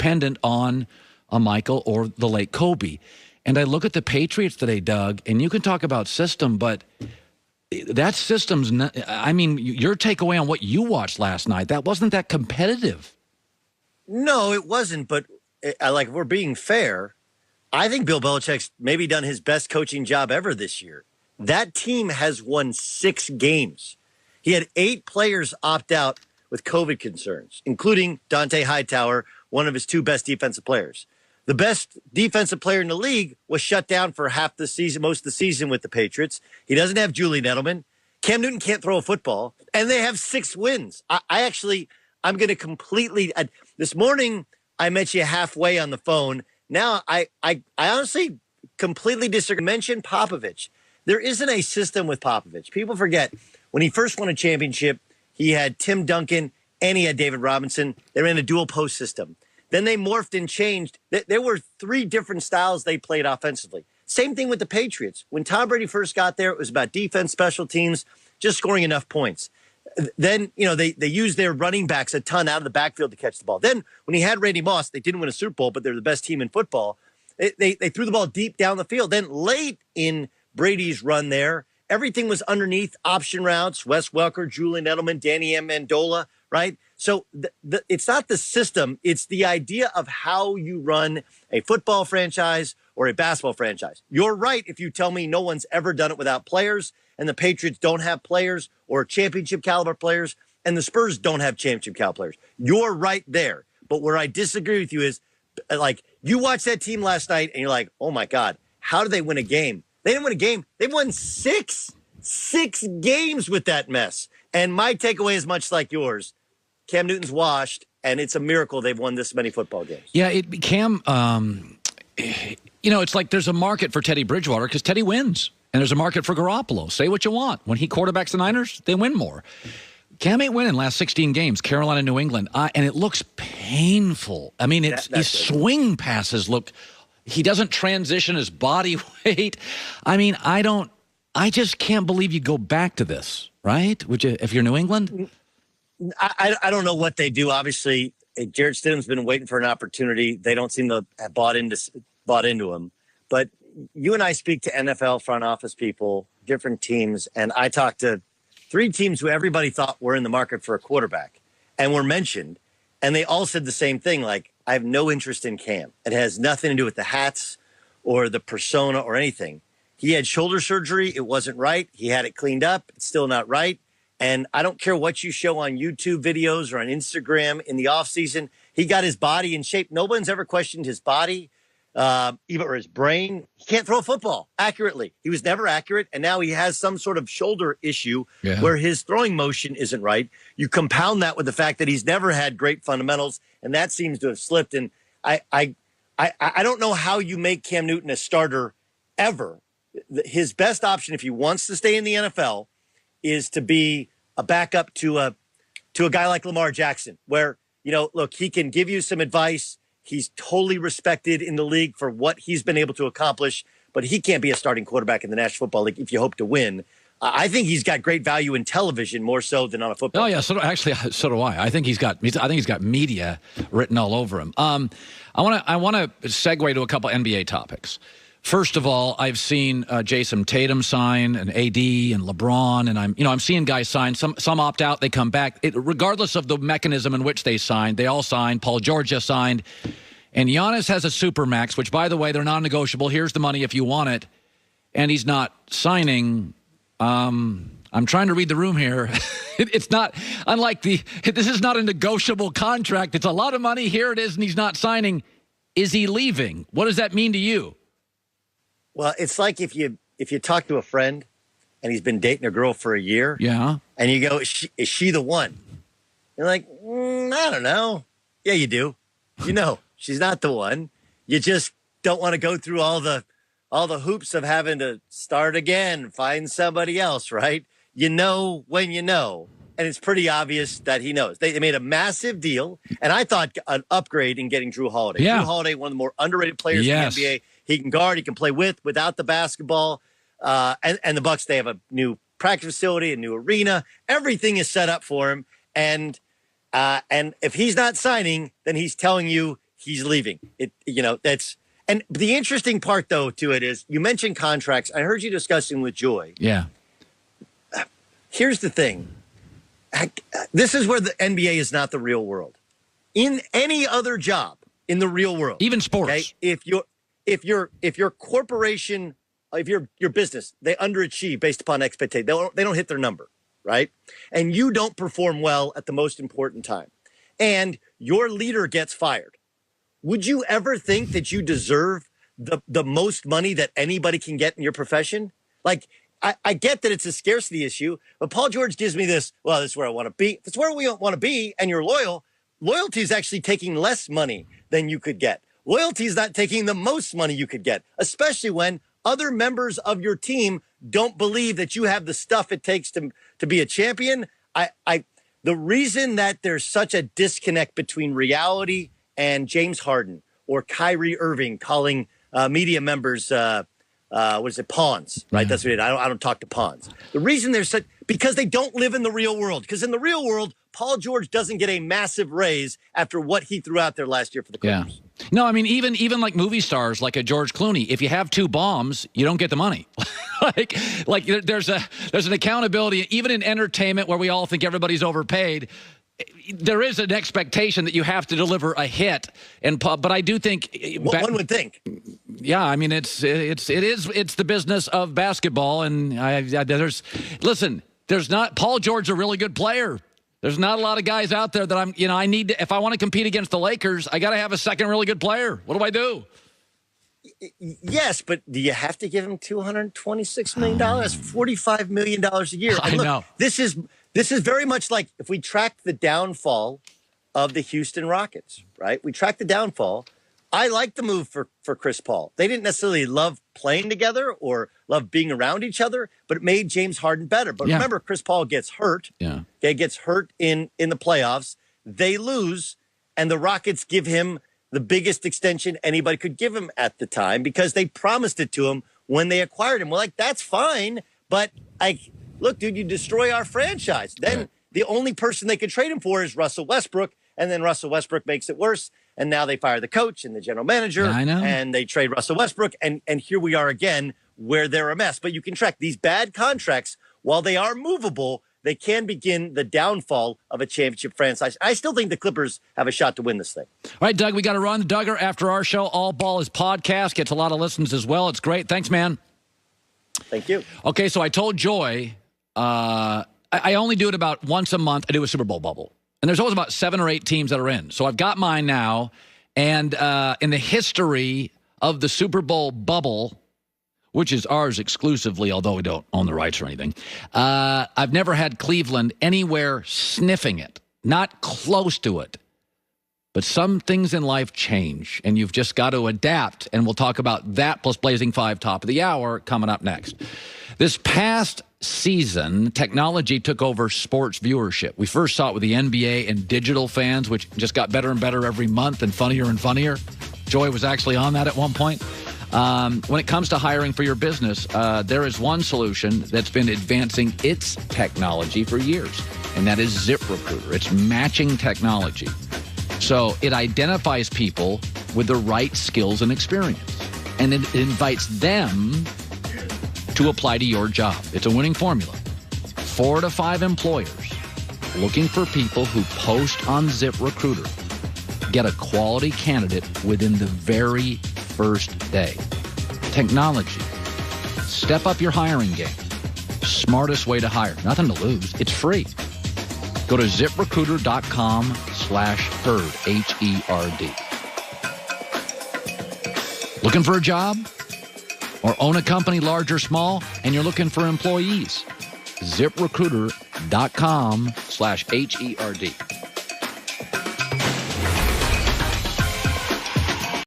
dependent on a Michael or the late Kobe. And I look at the Patriots today, Doug, and you can talk about system, but that system's not, I mean, your takeaway on what you watched last night, that wasn't that competitive. No, it wasn't. But if we're being fair, I think Bill Belichick's maybe done his best coaching job ever this year. That team has won 6 games. He had 8 players opt out with COVID concerns, including Dante Hightower, one of his 2 best defensive players. The best defensive player in the league was shut down for half the season, most of the season with the Patriots. He doesn't have Julian Edelman. Cam Newton can't throw a football, and they have 6 wins. I'm going to completely. This morning, I met you halfway on the phone. Now, I honestly completely disagree. Mention Popovich. There isn't a system with Popovich. People forget when he first won a championship, he had Tim Duncan and he had David Robinson. They ran a dual post system. Then they morphed and changed. There were 3 different styles they played offensively. Same thing with the Patriots. When Tom Brady first got there, it was about defense, special teams, just scoring enough points. Then, they used their running backs a ton out of the backfield to catch the ball. Then when he had Randy Moss, they didn't win a Super Bowl, but they're the best team in football. They threw the ball deep down the field. Then late in Brady's run there, everything was underneath option routes, Wes Welker, Julian Edelman, Danny Amendola, right? So it's not the system. It's the idea of how you run a football franchise or a basketball franchise. You're right if you tell me no one's ever done it without players, and the Patriots don't have players or championship caliber players, and the Spurs don't have championship caliber players. You're right there. But where I disagree with you is, you watched that team last night, and you're like, oh, my God, how did they win a game? They didn't win a game. They won 6 games with that mess. And my takeaway is much like yours. Cam Newton's washed, and it's a miracle they've won this many football games. Yeah, Cam, it's like there's a market for Teddy Bridgewater because Teddy wins. And there's a market for Garoppolo. Say what you want. When he quarterbacks the Niners, they win more. Cam ain't winning last 16 games, Carolina, New England. And it looks painful. I mean, his swing passes look, he doesn't transition his body weight. I mean, I just can't believe you go back to this, right? Would you, if you're New England? I don't know what they do. Obviously, Jarrett Stidham's been waiting for an opportunity. They don't seem to have bought into him. But you and I speak to NFL front office people, different teams, and I talked to 3 teams who everybody thought were in the market for a quarterback and were mentioned, and they all said the same thing, like, I have no interest in Cam. It has nothing to do with the hats or the persona or anything. He had shoulder surgery. It wasn't right. He had it cleaned up. It's still not right. And I don't care what you show on YouTube videos or on Instagram in the offseason. He got his body in shape. No one's ever questioned his body, even or his brain. He can't throw a football accurately. He was never accurate, and now he has some sort of shoulder issue where his throwing motion isn't right. You compound that with the fact that he's never had great fundamentals, and that seems to have slipped. And I don't know how you make Cam Newton a starter ever. His best option, if he wants to stay in the NFL, is to be a backup to a guy like Lamar Jackson, where, look, he can give you some advice. He's totally respected in the league for what he's been able to accomplish, but he can't be a starting quarterback in the National Football League if you hope to win. I think he's got great value in television more so than on a football. Oh yeah, so do I. I think he's got media written all over him. I want to segue to a couple NBA topics. First of all, I've seen Jason Tatum sign, and AD and LeBron, and I'm seeing guys sign. Some opt out, they come back. Regardless of the mechanism in which they signed, they all signed. Paul George just signed, and Giannis has a supermax, which, by the way, they're non-negotiable. Here's the money if you want it, and he's not signing. I'm trying to read the room here. It's not unlike this is not a negotiable contract. It's a lot of money. Here it is, and he's not signing. Is he leaving? What does that mean to you? Well, it's like if you talk to a friend and he's been dating a girl for a year, and you go, is she the one? You're like, I don't know. Yeah, you do. She's not the one. You just don't want to go through all the hoops of having to start again, find somebody else, right? You know when you know, and it's pretty obvious that he knows. They made a massive deal, and I thought an upgrade in getting Drew Holiday. Yeah. Drew Holiday, one of the more underrated players in the NBA. He can guard. He can play without the basketball. And the Bucks, they have a new practice facility, a new arena. Everything is set up for him. And if he's not signing, then he's telling you he's leaving. And the interesting part, though, to it is you mentioned contracts. I heard you discussing with Joy. Yeah. Here's the thing. This is where the NBA is not the real world. In any other job in the real world, even sports, okay, if your corporation, if your business, they underachieve based upon expectation, they don't hit their number, right? And you don't perform well at the most important time, and your leader gets fired. Would you ever think that you deserve the most money that anybody can get in your profession? Like, I get that it's a scarcity issue, but Paul George gives me this, well, this is where I want to be. If it's where we don't want to be and you're loyal, loyalty is actually taking less money than you could get. Loyalty is not taking the most money you could get, especially when other members of your team don't believe that you have the stuff it takes to be a champion. The reason that there's such a disconnect between reality and James Harden or Kyrie Irving calling media members, pawns, right? Yeah. That's what it is. I don't talk to pawns. The reason there's such, because they don't live in the real world. Because in the real world, Paul George doesn't get a massive raise after what he threw out there last year for the Clippers. Yeah. No, I mean, even like movie stars like a George Clooney, if you have 2 bombs, you don't get the money. like there's an accountability, even in entertainment where we all think everybody's overpaid. There is an expectation that you have to deliver a hit, but I do think one would think. Yeah, I mean it's the business of basketball, and there's not Paul George a really good player. There's not a lot of guys out there that I need to, if I want to compete against the Lakers, I got to have a second really good player. What do I do? Yes, but do you have to give him $226 million, $45 million a year? And look, I know. This is very much like if we track the downfall of the Houston Rockets, right? We track the downfall. I like the move for Chris Paul. They didn't necessarily love playing together or love being around each other, but it made James Harden better. But remember, Chris Paul gets hurt. Yeah. Okay, gets hurt in the playoffs. They lose, and the Rockets give him the biggest extension anybody could give him at the time because they promised it to him when they acquired him. We're like, that's fine, but look, dude, you destroy our franchise. Then the only person they could trade him for is Russell Westbrook, and then Russell Westbrook makes it worse. And now they fire the coach and the general manager, and they trade Russell Westbrook, and here we are again where they're a mess. But you can track these bad contracts, while they are movable, they can begin the downfall of a championship franchise. I still think the Clippers have a shot to win this thing. All right, Doug, we got to run. Duggar, after our show, All Ball is podcast, gets a lot of listens as well. It's great. Thanks, man. Thank you. Okay, so I told Joy I only do it about once a month. I do a Super Bowl bubble. And there's always about 7 or 8 teams that are in. So I've got mine now. And in the history of the Super Bowl bubble, which is ours exclusively, although we don't own the rights or anything, I've never had Cleveland anywhere sniffing it, not close to it. But some things in life change, and you've just got to adapt. And we'll talk about that plus Blazing 5 top of the hour coming up next. This past season, technology took over sports viewership. We first saw it with the NBA and digital fans, which just got better and better every month and funnier. Joy was actually on that at one point. When it comes to hiring for your business, there is one solution that's been advancing its technology for years, and that is ZipRecruiter. It's matching technology. So it identifies people with the right skills and experience, and it invites them to apply to your job. It's a winning formula. 4 to 5 employers looking for people who post on ZipRecruiter get a quality candidate within the very first day. Technology. Step up your hiring game. Smartest way to hire. Nothing to lose. It's free. Go to ZipRecruiter.com/herd, H-E-R-D. Looking for a job? Or own a company, large or small, and you're looking for employees? ZipRecruiter.com/HERD.